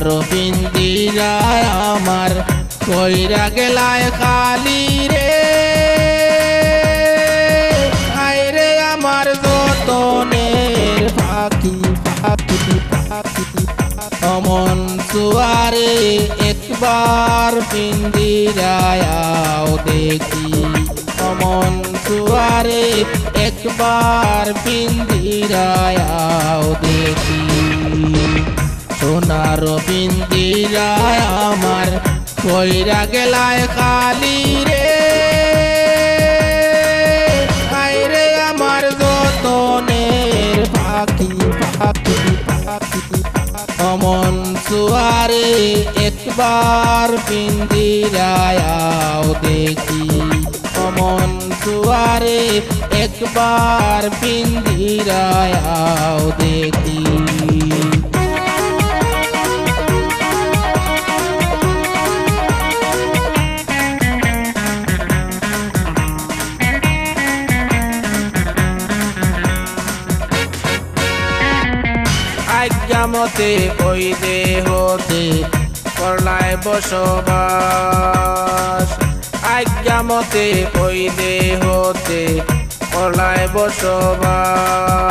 সোনার পিন্দিরা আমার কইরা গেলায় খালি রে আইরে আমার যতনের ফাঁকি ফাঁকি ফাঁকি অমন সুয়ারে একবার পিন্দিরায়াও দেখি অমন সুয়ারে একবার পিন্দিরায়াও দেখি সোনার পিন্দিরায় আমার কইরা গেলায় খালি রে আইরে আমার যতনের ফাঁকি ফাঁকি ফাঁকি অমন সুয়ারে একবার পিন্দিরায়াও দেখি অমন সুয়ারে একবার পিন্দিরায়াও দেখি আজ্ঞামতে ওই দেহতে করলায় বসবাস আজ্ঞামতে ওই দেহতে করলায় বসবাস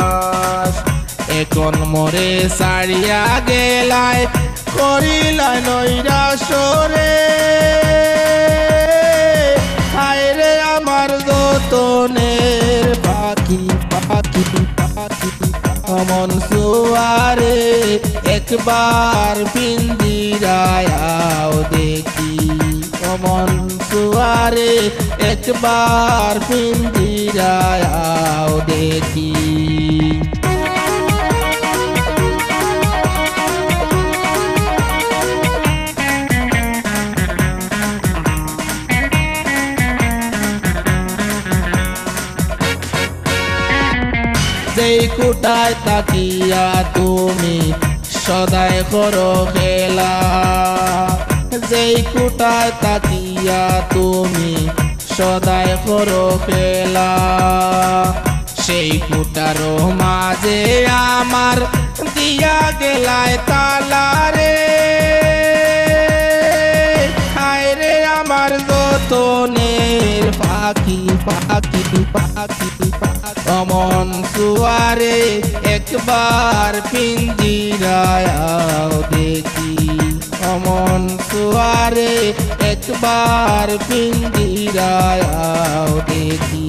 এখন মোরে সারিয়া গেলায় করিলায় নৈরাসরে হায়রে আমার যতনের পাখি পাখি পাখি অমন সুয়ারে একবার পিন্দিরায়াও দেখি অমন সুয়ারে একবার পিন্দিরায়াও দেখি যেই কোটায় তাকিয়া তুমি সদাই করো খেলা যেই কোটায় তাকিয়া তুমি সদাই করো খেলা সেই কোটারও মাঝে আমার দিয়া গেলায় তালা রে হায়রে আমার যতনের পাখি পাখি পাখি অমন সুয়ারে একবার পিন্দিরায়াও দেখি অমন সুয়ারে একবার পিন্দিরায়াও দেখি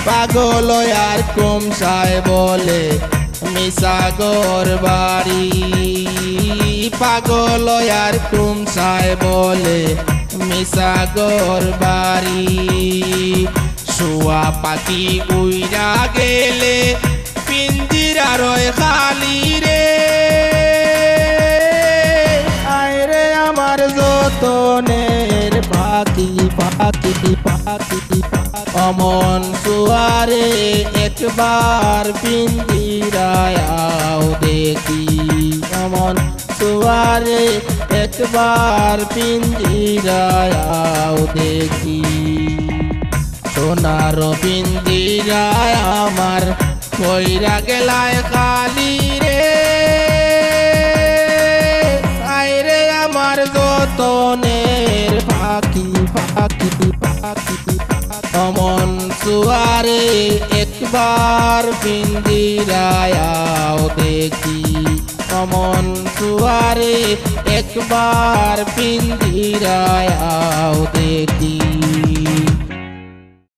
পাগল আর কমসায় বলে মিসাগর বাড়ি পাগল আর কমসায় বলে মিসাগর বাড়ি শুয়া পাখি উইরা গেলে পিঞ্জিরা রয় খালি রে আইরে আমার যতনের পাখি পাখি পাখি অমন সুয়ারে একবার পিন্দিরায়াও দেখি অমন সুয়ারে একবার পিন্দিরায়াও দেখি সোনার পিন্দিরায় আমার কইরা গেলায় খালি রে আইরে আমার যতনের ফাঁকি ফাঁকি ফাঁকি অমন সুয়ারে একবার পিন্দিরায়াও দেখি অমন সুয়ারে একবার পিন্দিরায়াও দেখি